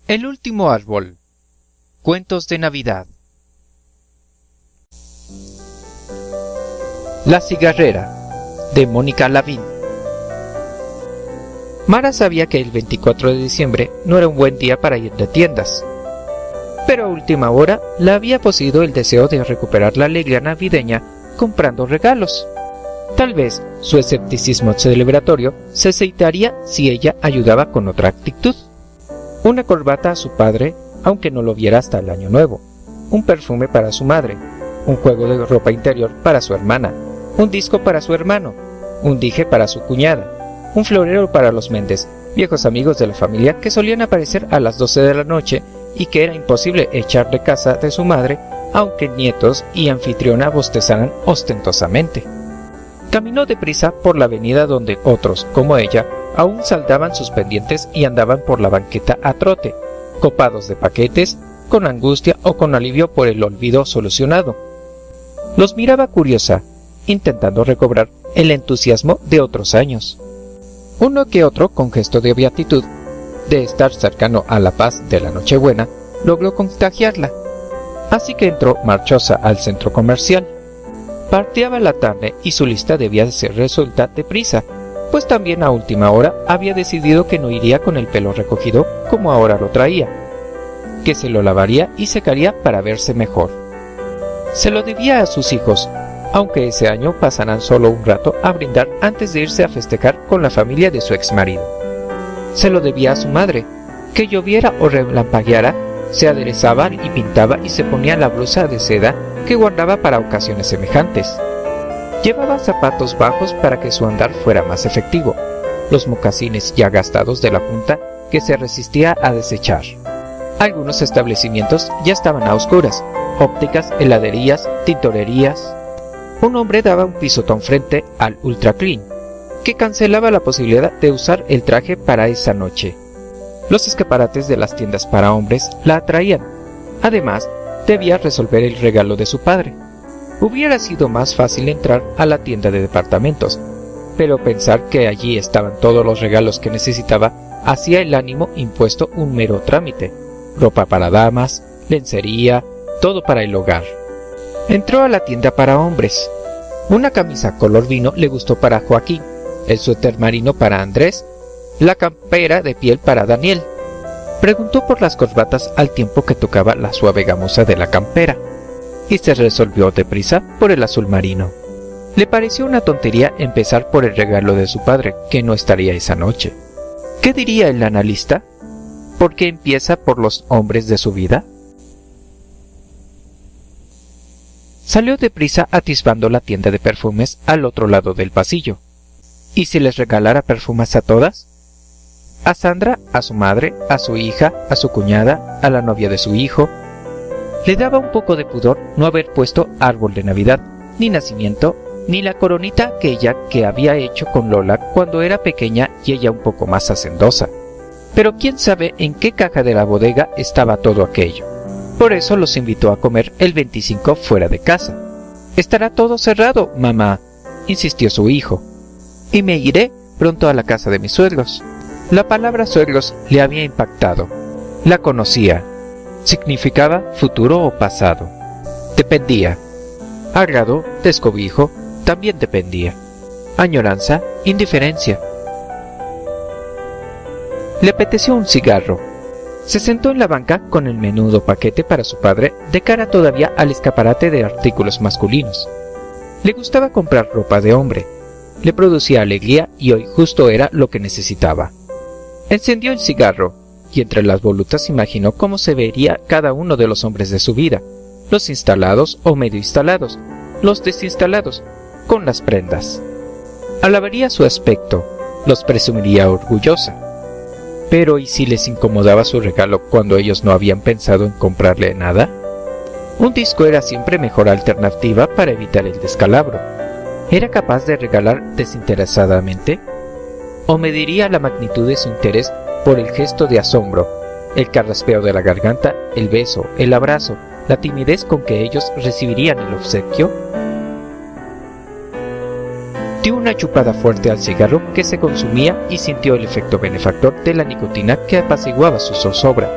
El último árbol. Cuentos de Navidad. La cigarrera, de Mónica Lavín. Mara sabía que el 24 de diciembre no era un buen día para ir de tiendas, pero a última hora la había poseído el deseo de recuperar la alegría navideña comprando regalos. Tal vez su escepticismo celebratorio se aceitaría si ella ayudaba con otra actitud. Una corbata a su padre, aunque no lo viera hasta el año nuevo, un perfume para su madre, un juego de ropa interior para su hermana, un disco para su hermano, un dije para su cuñada, un florero para los Méndez, viejos amigos de la familia que solían aparecer a las 12 de la noche y que era imposible echar de casa de su madre, aunque nietos y anfitriona bostezaran ostentosamente. Caminó deprisa por la avenida donde otros, como ella, aún saldaban sus pendientes y andaban por la banqueta a trote, copados de paquetes, con angustia o con alivio por el olvido solucionado. Los miraba curiosa, intentando recobrar el entusiasmo de otros años. Uno que otro, con gesto de beatitud, de estar cercano a la paz de la Nochebuena, logró contagiarla. Así que entró marchosa al centro comercial. Parteaba la tarde y su lista debía ser resuelta deprisa, pues también a última hora había decidido que no iría con el pelo recogido como ahora lo traía, que se lo lavaría y secaría para verse mejor. Se lo debía a sus hijos, aunque ese año pasarán solo un rato a brindar antes de irse a festejar con la familia de su exmarido. Se lo debía a su madre, que lloviera o relampagueara, se aderezaba y pintaba y se ponía la blusa de seda que guardaba para ocasiones semejantes. Llevaba zapatos bajos para que su andar fuera más efectivo, los mocasines ya gastados de la punta que se resistía a desechar. Algunos establecimientos ya estaban a oscuras, ópticas, heladerías, tintorerías. Un hombre daba un pisotón frente al Ultra Clean, que cancelaba la posibilidad de usar el traje para esa noche. Los escaparates de las tiendas para hombres la atraían. Además, debía resolver el regalo de su padre. Hubiera sido más fácil entrar a la tienda de departamentos, pero pensar que allí estaban todos los regalos que necesitaba hacía el ánimo impuesto un mero trámite. Ropa para damas, lencería, todo para el hogar. Entró a la tienda para hombres. Una camisa color vino le gustó para Joaquín, el suéter marino para Andrés, la campera de piel para Daniel. Preguntó por las corbatas al tiempo que tocaba la suave gamuza de la campera, y se resolvió deprisa por el azul marino. Le pareció una tontería empezar por el regalo de su padre, que no estaría esa noche. ¿Qué diría el analista? ¿Por qué empieza por los hombres de su vida? Salió deprisa atisbando la tienda de perfumes al otro lado del pasillo. ¿Y si les regalara perfumes a todas? A Sandra, a su madre, a su hija, a su cuñada, a la novia de su hijo. Le daba un poco de pudor no haber puesto árbol de Navidad, ni nacimiento, ni la coronita que había hecho con Lola cuando era pequeña y ella un poco más hacendosa. Pero quién sabe en qué caja de la bodega estaba todo aquello. Por eso los invitó a comer el 25 fuera de casa. «Estará todo cerrado, mamá», insistió su hijo. «Y me iré pronto a la casa de mis suegros». La palabra suegros le había impactado. La conocía. Significaba futuro o pasado. Dependía. Agrado, descobijo, también dependía. Añoranza, indiferencia. Le apeteció un cigarro. Se sentó en la banca con el menudo paquete para su padre de cara todavía al escaparate de artículos masculinos. Le gustaba comprar ropa de hombre. Le producía alegría y hoy justo era lo que necesitaba. Encendió el cigarro y entre las volutas imaginó cómo se vería cada uno de los hombres de su vida, los instalados o medio instalados, los desinstalados, con las prendas. Alabaría su aspecto, los presumiría orgullosa. Pero ¿y si les incomodaba su regalo cuando ellos no habían pensado en comprarle nada? Un disco era siempre mejor alternativa para evitar el descalabro. ¿Era capaz de regalar desinteresadamente? ¿O mediría la magnitud de su interés por el gesto de asombro, el carraspeo de la garganta, el beso, el abrazo, la timidez con que ellos recibirían el obsequio? Dio una chupada fuerte al cigarro que se consumía y sintió el efecto benefactor de la nicotina que apaciguaba su zozobra.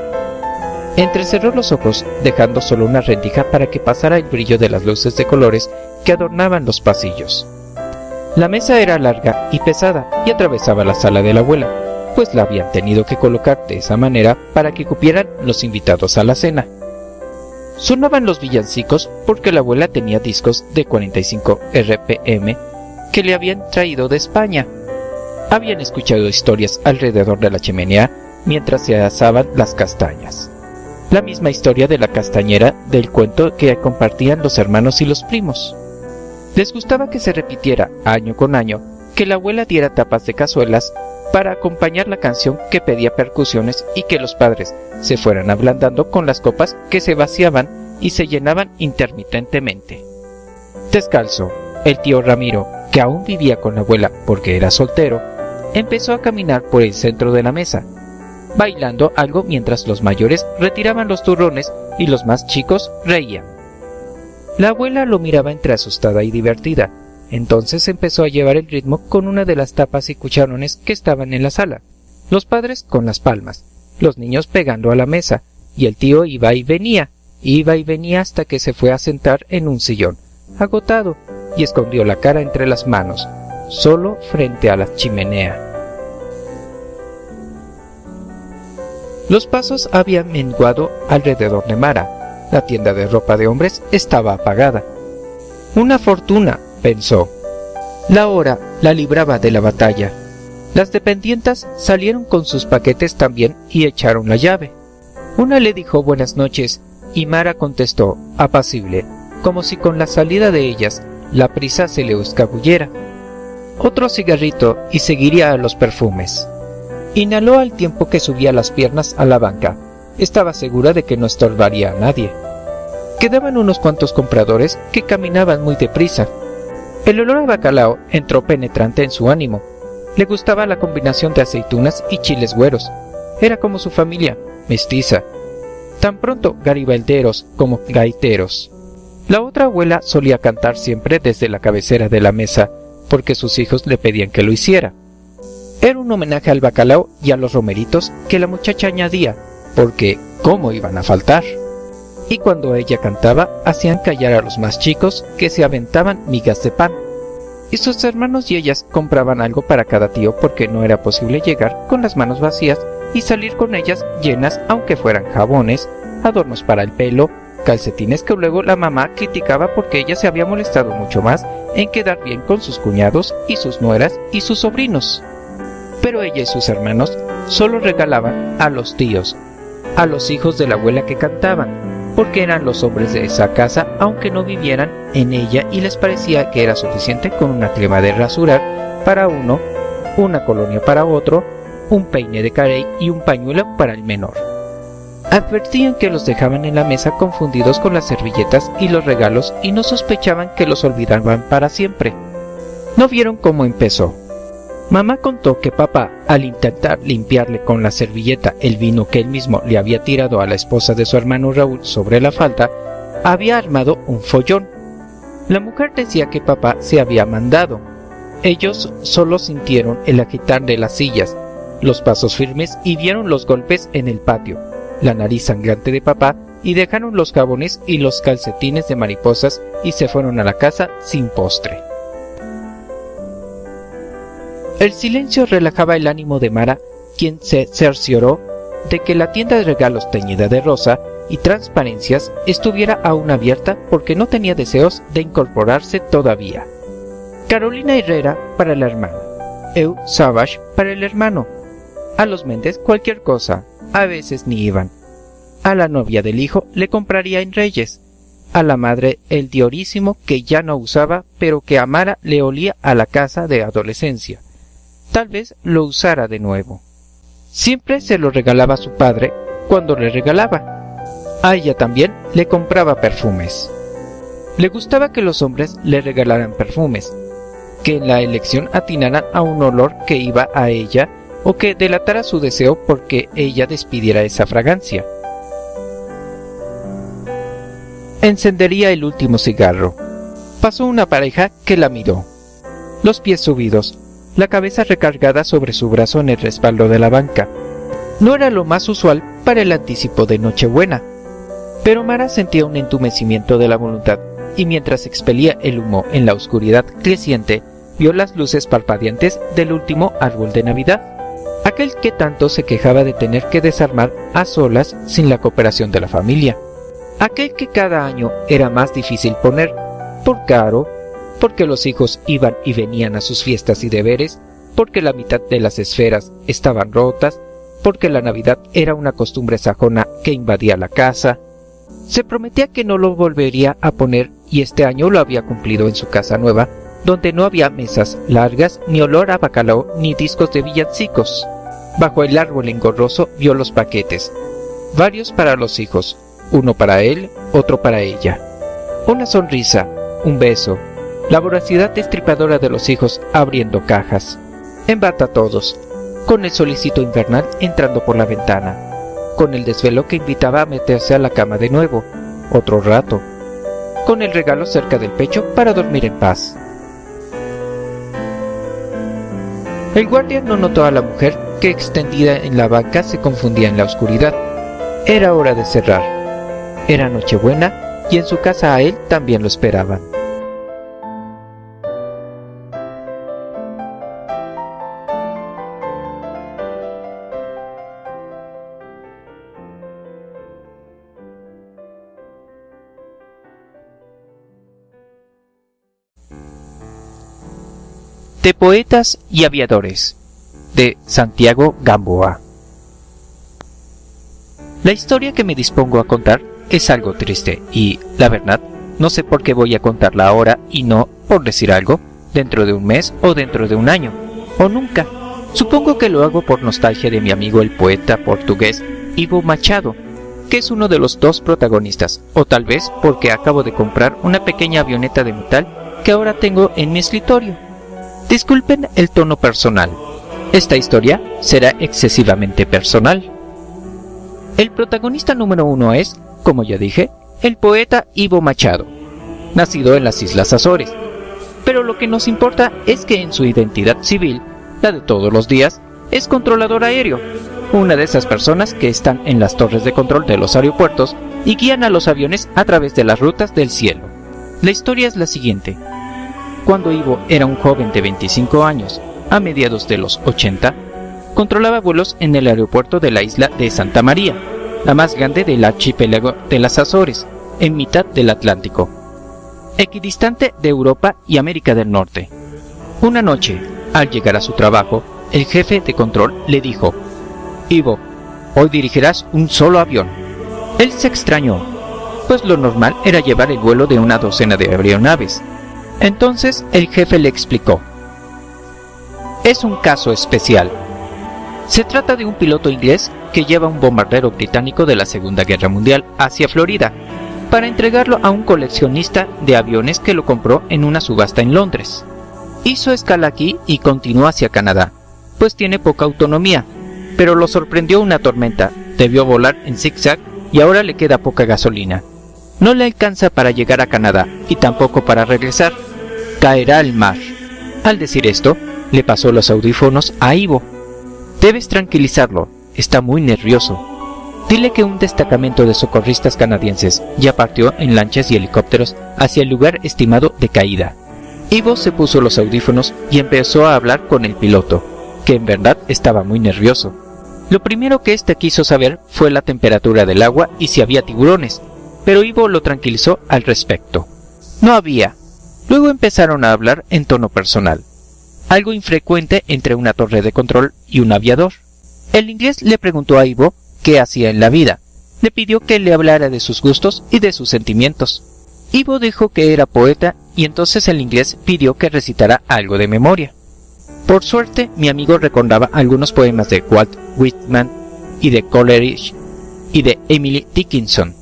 Entrecerró los ojos, dejando solo una rendija para que pasara el brillo de las luces de colores que adornaban los pasillos. La mesa era larga y pesada y atravesaba la sala de la abuela, pues la habían tenido que colocar de esa manera para que cupieran los invitados a la cena. Sonaban los villancicos porque la abuela tenía discos de 45 RPM que le habían traído de España. Habían escuchado historias alrededor de la chimenea mientras se asaban las castañas. La misma historia de la castañera del cuento que compartían los hermanos y los primos. Les gustaba que se repitiera año con año, que la abuela diera tapas de cazuelas para acompañar la canción que pedía percusiones y que los padres se fueran ablandando con las copas que se vaciaban y se llenaban intermitentemente. Descalzo, el tío Ramiro, que aún vivía con la abuela porque era soltero, empezó a caminar por el centro de la mesa, bailando algo mientras los mayores retiraban los turrones y los más chicos reían. La abuela lo miraba entre asustada y divertida. Entonces empezó a llevar el ritmo con una de las tapas y cucharones que estaban en la sala, los padres con las palmas, los niños pegando a la mesa, y el tío iba y venía hasta que se fue a sentar en un sillón, agotado, y escondió la cara entre las manos, solo frente a la chimenea. Los pasos habían menguado alrededor de Mara. La tienda de ropa de hombres estaba apagada. Una fortuna, pensó. La hora la libraba de la batalla. Las dependientas salieron con sus paquetes también y echaron la llave. Una le dijo buenas noches y Mara contestó, apacible, como si con la salida de ellas la prisa se le escabullera. Otro cigarrito y seguiría a los perfumes. Inhaló al tiempo que subía las piernas a la banca. Estaba segura de que no estorbaría a nadie. Quedaban unos cuantos compradores que caminaban muy deprisa. El olor a bacalao entró penetrante en su ánimo. Le gustaba la combinación de aceitunas y chiles güeros. Era como su familia, mestiza. Tan pronto garibalderos como gaiteros. La otra abuela solía cantar siempre desde la cabecera de la mesa, porque sus hijos le pedían que lo hiciera. Era un homenaje al bacalao y a los romeritos que la muchacha añadía, porque ¿cómo iban a faltar? Y cuando ella cantaba, hacían callar a los más chicos que se aventaban migas de pan. Y sus hermanos y ellas compraban algo para cada tío porque no era posible llegar con las manos vacías y salir con ellas llenas aunque fueran jabones, adornos para el pelo, calcetines que luego la mamá criticaba porque ella se había molestado mucho más en quedar bien con sus cuñados y sus nueras y sus sobrinos. Pero ella y sus hermanos solo regalaban a los tíos, a los hijos de la abuela que cantaban, porque eran los hombres de esa casa aunque no vivieran en ella y les parecía que era suficiente con una crema de rasurar para uno, una colonia para otro, un peine de carey y un pañuelo para el menor. Advertían que los dejaban en la mesa confundidos con las servilletas y los regalos y no sospechaban que los olvidaban para siempre. No vieron cómo empezó. Mamá contó que papá, al intentar limpiarle con la servilleta el vino que él mismo le había tirado a la esposa de su hermano Raúl sobre la falda, había armado un follón. La mujer decía que papá se había mandado. Ellos solo sintieron el agitar de las sillas, los pasos firmes y vieron los golpes en el patio, la nariz sangrante de papá y dejaron los jabones y los calcetines de mariposas y se fueron a la casa sin postre. El silencio relajaba el ánimo de Mara, quien se cercioró de que la tienda de regalos teñida de rosa y transparencias estuviera aún abierta porque no tenía deseos de incorporarse todavía. Carolina Herrera para la hermana, Eu Savage para el hermano. A los Méndez cualquier cosa, a veces ni iban. A la novia del hijo le compraría en Reyes. A la madre el diorísimo que ya no usaba, pero que a Mara le olía a la casa de adolescencia. Tal vez lo usara de nuevo. Siempre se lo regalaba a su padre cuando le regalaba. A ella también le compraba perfumes. Le gustaba que los hombres le regalaran perfumes, que en la elección atinaran a un olor que iba a ella o que delatara su deseo porque ella despidiera esa fragancia. Encendería el último cigarro. Pasó una pareja que la miró. Los pies subidos, la cabeza recargada sobre su brazo en el respaldo de la banca. No era lo más usual para el anticipo de Nochebuena. Pero Mara sentía un entumecimiento de la voluntad, y mientras expelía el humo en la oscuridad creciente, vio las luces parpadeantes del último árbol de Navidad, aquel que tanto se quejaba de tener que desarmar a solas sin la cooperación de la familia, aquel que cada año era más difícil poner, por caro, porque los hijos iban y venían a sus fiestas y deberes, porque la mitad de las esferas estaban rotas, porque la Navidad era una costumbre sajona que invadía la casa. Se prometía que no lo volvería a poner y este año lo había cumplido en su casa nueva, donde no había mesas largas, ni olor a bacalao, ni discos de villancicos. Bajo el árbol engorroso vio los paquetes, varios para los hijos, uno para él, otro para ella. Una sonrisa, un beso, la voracidad destripadora de los hijos abriendo cajas. En bata todos, con el solecito invernal entrando por la ventana, con el desvelo que invitaba a meterse a la cama de nuevo, otro rato, con el regalo cerca del pecho para dormir en paz. El guardia no notó a la mujer que extendida en la banca se confundía en la oscuridad. Era hora de cerrar. Era Nochebuena y en su casa a él también lo esperaban. De poetas y aviadores, de Santiago Gamboa. La historia que me dispongo a contar es algo triste y, la verdad, no sé por qué voy a contarla ahora y no, por decir algo, dentro de un mes o dentro de un año, o nunca. Supongo que lo hago por nostalgia de mi amigo el poeta portugués Ivo Machado, que es uno de los dos protagonistas, o tal vez porque acabo de comprar una pequeña avioneta de metal que ahora tengo en mi escritorio. Disculpen el tono personal. Esta historia será excesivamente personal. El protagonista número 1 es, como ya dije, el poeta Ivo Machado, nacido en las Islas Azores. Pero lo que nos importa es que en su identidad civil, la de todos los días, es controlador aéreo, una de esas personas que están en las torres de control de los aeropuertos y guían a los aviones a través de las rutas del cielo. La historia es la siguiente. Cuando Ivo era un joven de 25 años, a mediados de los 80, controlaba vuelos en el aeropuerto de la isla de Santa María, la más grande del archipiélago de las Azores, en mitad del Atlántico, equidistante de Europa y América del Norte. Una noche, al llegar a su trabajo, el jefe de control le dijo: «Ivo, hoy dirigirás un solo avión». Él se extrañó, pues lo normal era llevar el vuelo de una docena de aeronaves. Entonces el jefe le explicó: «Es un caso especial. Se trata de un piloto inglés que lleva un bombardero británico de la Segunda Guerra Mundial hacia Florida para entregarlo a un coleccionista de aviones que lo compró en una subasta en Londres. Hizo escala aquí y continuó hacia Canadá, pues tiene poca autonomía, pero lo sorprendió una tormenta, debió volar en zigzag y ahora le queda poca gasolina. No le alcanza para llegar a Canadá y tampoco para regresar. Caerá al mar». Al decir esto, le pasó los audífonos a Ivo. «Debes tranquilizarlo, está muy nervioso. Dile que un destacamento de socorristas canadienses ya partió en lanchas y helicópteros hacia el lugar estimado de caída». Ivo se puso los audífonos y empezó a hablar con el piloto, que en verdad estaba muy nervioso. Lo primero que éste quiso saber fue la temperatura del agua y si había tiburones, pero Ivo lo tranquilizó al respecto. No había. Luego empezaron a hablar en tono personal, algo infrecuente entre una torre de control y un aviador. El inglés le preguntó a Ivo qué hacía en la vida. Le pidió que le hablara de sus gustos y de sus sentimientos. Ivo dijo que era poeta y entonces el inglés pidió que recitara algo de memoria. Por suerte, mi amigo recordaba algunos poemas de Walt Whitman y de Coleridge y de Emily Dickinson.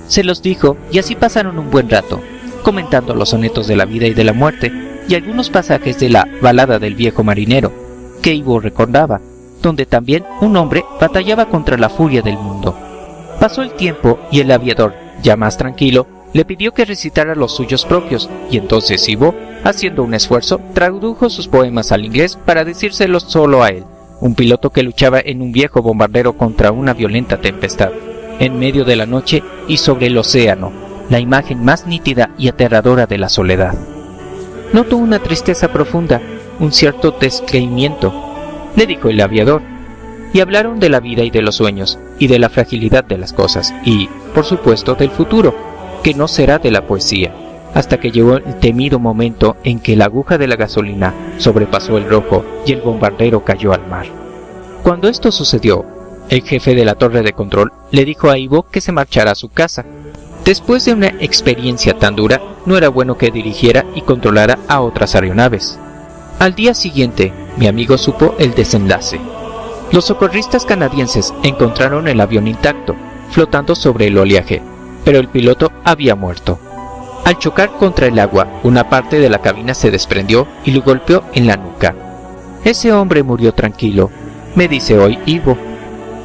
Se los dijo y así pasaron un buen rato, comentando los sonetos de la vida y de la muerte y algunos pasajes de la balada del viejo marinero, que Ivo recordaba, donde también un hombre batallaba contra la furia del mundo. Pasó el tiempo y el aviador, ya más tranquilo, le pidió que recitara los suyos propios, y entonces Ivo, haciendo un esfuerzo, tradujo sus poemas al inglés para decírselos solo a él, un piloto que luchaba en un viejo bombardero contra una violenta tempestad, en medio de la noche y sobre el océano, la imagen más nítida y aterradora de la soledad. Noto una tristeza profunda, un cierto descreimiento, le dijo el aviador, y hablaron de la vida y de los sueños, y de la fragilidad de las cosas, y, por supuesto, del futuro, que no será de la poesía, hasta que llegó el temido momento en que la aguja de la gasolina sobrepasó el rojo y el bombardero cayó al mar. Cuando esto sucedió, el jefe de la torre de control le dijo a Ivo que se marchara a su casa. Después de una experiencia tan dura, no era bueno que dirigiera y controlara a otras aeronaves. Al día siguiente, mi amigo supo el desenlace. Los socorristas canadienses encontraron el avión intacto, flotando sobre el oleaje, pero el piloto había muerto. Al chocar contra el agua, una parte de la cabina se desprendió y lo golpeó en la nuca. Ese hombre murió tranquilo, me dice hoy Ivo,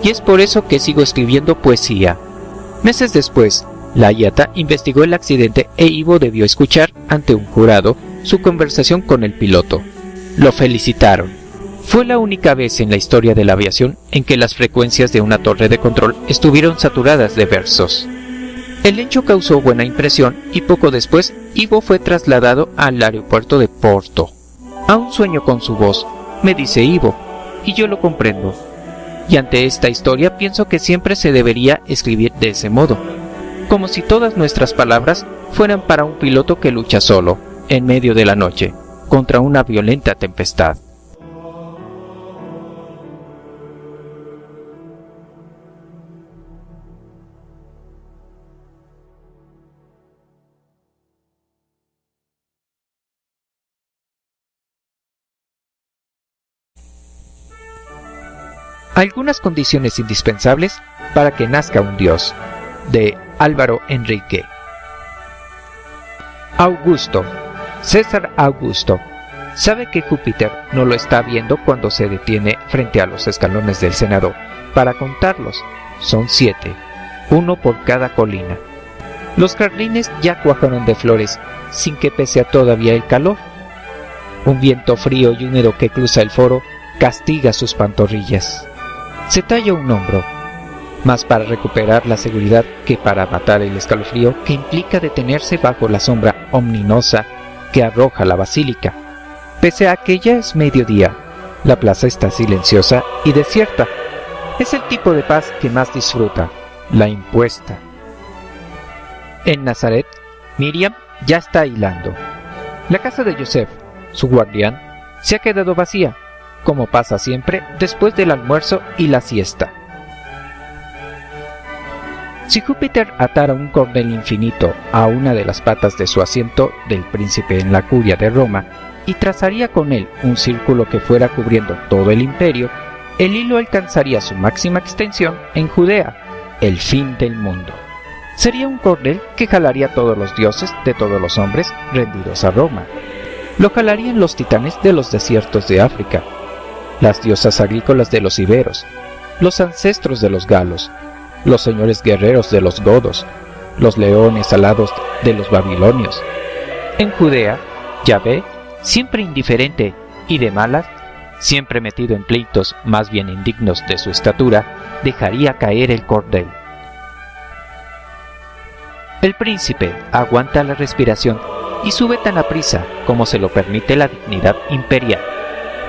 y es por eso que sigo escribiendo poesía. Meses después, la IATA investigó el accidente e Ivo debió escuchar, ante un jurado, su conversación con el piloto. Lo felicitaron. Fue la única vez en la historia de la aviación en que las frecuencias de una torre de control estuvieron saturadas de versos. El hecho causó buena impresión y poco después Ivo fue trasladado al aeropuerto de Porto. Aún sueño con su voz, me dice Ivo, y yo lo comprendo. Y ante esta historia pienso que siempre se debería escribir de ese modo, como si todas nuestras palabras fueran para un piloto que lucha solo, en medio de la noche, contra una violenta tempestad. Algunas condiciones indispensables para que nazca un dios, de Álvaro Enrique. Augusto, César Augusto, sabe que Júpiter no lo está viendo cuando se detiene frente a los escalones del Senado para contarlos. Son 7, uno por cada colina. Los jardines ya cuajaron de flores sin que pese a todavía el calor. Un viento frío y húmedo que cruza el foro castiga sus pantorrillas. Se talla un hombro, más para recuperar la seguridad que para matar el escalofrío que implica detenerse bajo la sombra ominosa que arroja la basílica. Pese a que ya es mediodía, la plaza está silenciosa y desierta. Es el tipo de paz que más disfruta, la impuesta. En Nazaret, Miriam ya está hilando. La casa de Joseph, su guardián, se ha quedado vacía, como pasa siempre después del almuerzo y la siesta. Si Júpiter atara un cordel infinito a una de las patas de su asiento del príncipe en la curia de Roma y trazaría con él un círculo que fuera cubriendo todo el imperio, el hilo alcanzaría su máxima extensión en Judea, el fin del mundo. Sería un cordel que jalaría todos los dioses de todos los hombres rendidos a Roma. Lo jalarían los titanes de los desiertos de África, las diosas agrícolas de los iberos, los ancestros de los galos, los señores guerreros de los godos, los leones alados de los babilonios. En Judea, Yahvé, siempre indiferente y de malas, siempre metido en pleitos más bien indignos de su estatura, dejaría caer el cordel. El príncipe aguanta la respiración y sube tan aprisa como se lo permite la dignidad imperial.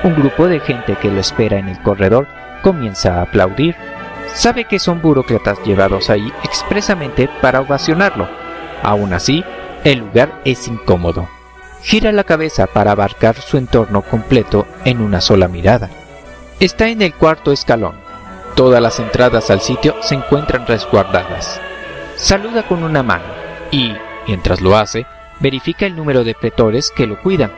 Un grupo de gente que lo espera en el corredor comienza a aplaudir. Sabe que son burócratas llevados ahí expresamente para ovacionarlo. Aún así, el lugar es incómodo. Gira la cabeza para abarcar su entorno completo en una sola mirada. Está en el cuarto escalón. Todas las entradas al sitio se encuentran resguardadas. Saluda con una mano y, mientras lo hace, verifica el número de pretores que lo cuidan.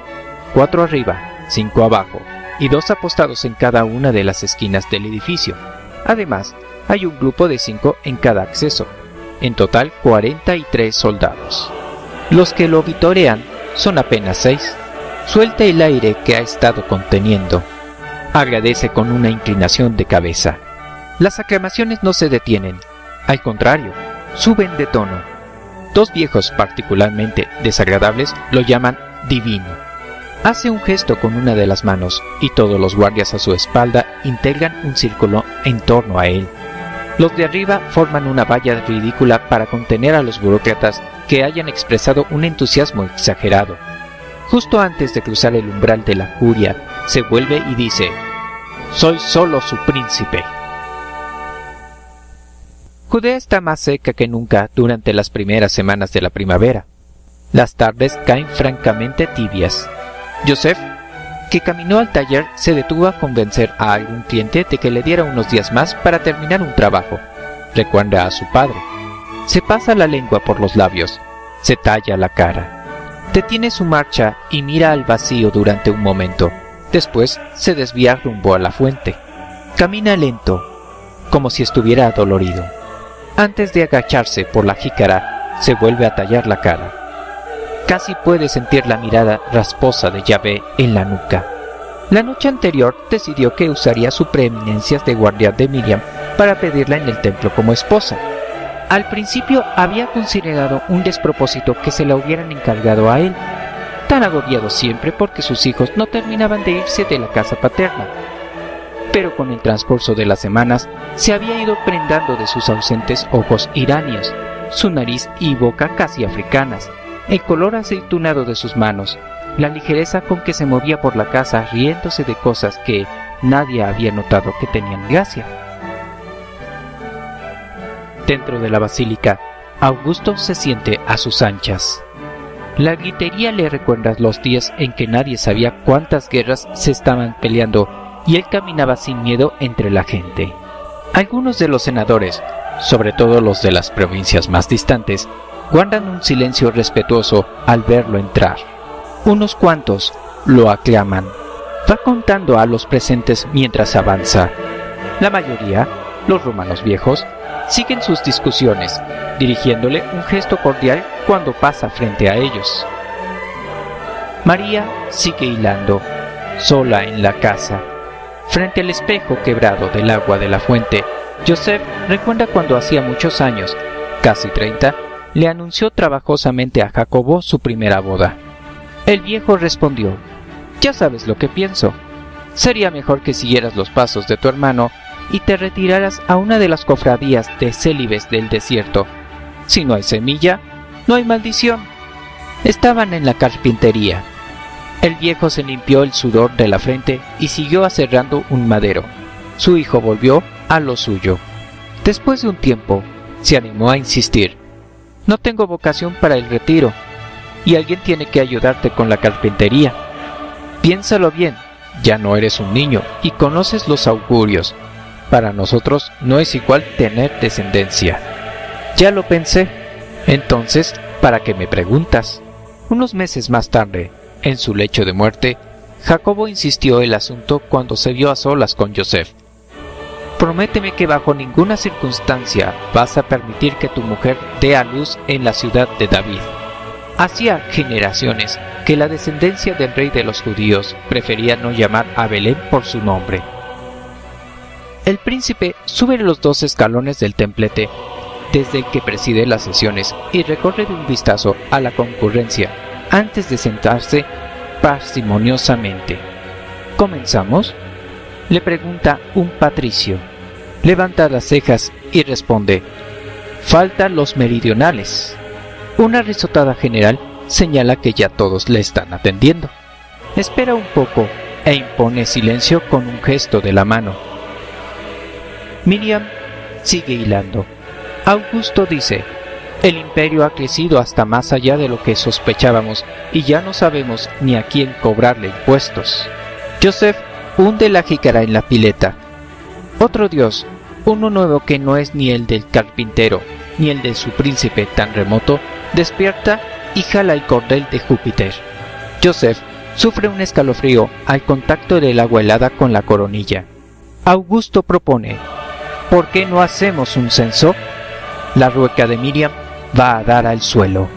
4 arriba, 5 abajo y 2 apostados en cada una de las esquinas del edificio. Además, hay un grupo de 5 en cada acceso. En total, 43 soldados. Los que lo vitorean son apenas 6. Suelta el aire que ha estado conteniendo. Agradece con una inclinación de cabeza. Las aclamaciones no se detienen. Al contrario, suben de tono. 2 viejos particularmente desagradables lo llaman divino. Hace un gesto con una de las manos y todos los guardias a su espalda integran un círculo en torno a él. Los de arriba forman una valla ridícula para contener a los burócratas que hayan expresado un entusiasmo exagerado. Justo antes de cruzar el umbral de la curia, se vuelve y dice: «Soy solo su príncipe». Judea está más seca que nunca durante las primeras semanas de la primavera. Las tardes caen francamente tibias. Joseph, que caminó al taller, se detuvo a convencer a algún cliente de que le diera unos días más para terminar un trabajo. Recuerda a su padre. Se pasa la lengua por los labios. Se talla la cara. Detiene su marcha y mira al vacío durante un momento. Después se desvía rumbo a la fuente. Camina lento, como si estuviera adolorido. Antes de agacharse por la jícara, se vuelve a tallar la cara. Casi puede sentir la mirada rasposa de Yahvé en la nuca. La noche anterior decidió que usaría su preeminencia de guardián de Miriam para pedirla en el templo como esposa. Al principio había considerado un despropósito que se la hubieran encargado a él, tan agobiado siempre porque sus hijos no terminaban de irse de la casa paterna. Pero con el transcurso de las semanas se había ido prendando de sus ausentes ojos iranios, su nariz y boca casi africanas, el color aceitunado de sus manos, la ligereza con que se movía por la casa riéndose de cosas que nadie había notado que tenían gracia. Dentro de la basílica, Augusto se siente a sus anchas. La gritería le recuerda los días en que nadie sabía cuántas guerras se estaban peleando y él caminaba sin miedo entre la gente. Algunos de los senadores, sobre todo los de las provincias más distantes, guardan un silencio respetuoso al verlo entrar. Unos cuantos lo aclaman. Va contando a los presentes mientras avanza. La mayoría, los romanos viejos, siguen sus discusiones, dirigiéndole un gesto cordial cuando pasa frente a ellos. María sigue hilando, sola en la casa. Frente al espejo quebrado del agua de la fuente, Joseph recuerda cuando hacía muchos años, casi 30, le anunció trabajosamente a Jacobo su primera boda. El viejo respondió: «Ya sabes lo que pienso. Sería mejor que siguieras los pasos de tu hermano y te retiraras a una de las cofradías de célibes del desierto. Si no hay semilla, no hay maldición». Estaban en la carpintería. El viejo se limpió el sudor de la frente y siguió aserrando un madero. Su hijo volvió a lo suyo. Después de un tiempo, se animó a insistir: «No tengo vocación para el retiro, y alguien tiene que ayudarte con la carpintería. Piénsalo bien, ya no eres un niño y conoces los augurios. Para nosotros no es igual tener descendencia». «Ya lo pensé. Entonces, ¿para qué me preguntas?». Unos meses más tarde, en su lecho de muerte, Jacobo insistió el asunto cuando se vio a solas con Joseph. «Prométeme que bajo ninguna circunstancia vas a permitir que tu mujer dé a luz en la ciudad de David». Hacía generaciones que la descendencia del rey de los judíos prefería no llamar a Belén por su nombre. El príncipe sube los 2 escalones del templete desde el que preside las sesiones y recorre de un vistazo a la concurrencia antes de sentarse parsimoniosamente. «¿Comenzamos?», le pregunta un patricio. Levanta las cejas y responde: «Faltan los meridionales». Una risotada general señala que ya todos le están atendiendo. Espera un poco e impone silencio con un gesto de la mano. Miriam sigue hilando. Augusto dice: «El imperio ha crecido hasta más allá de lo que sospechábamos y ya no sabemos ni a quién cobrarle impuestos». Joseph hunde la jícara en la pileta. Otro dios, uno nuevo que no es ni el del carpintero ni el de su príncipe tan remoto, despierta y jala el cordel de Júpiter. Joseph sufre un escalofrío al contacto del agua helada con la coronilla. Augusto propone: «¿Por qué no hacemos un censo?». La rueca de Miriam va a dar al suelo.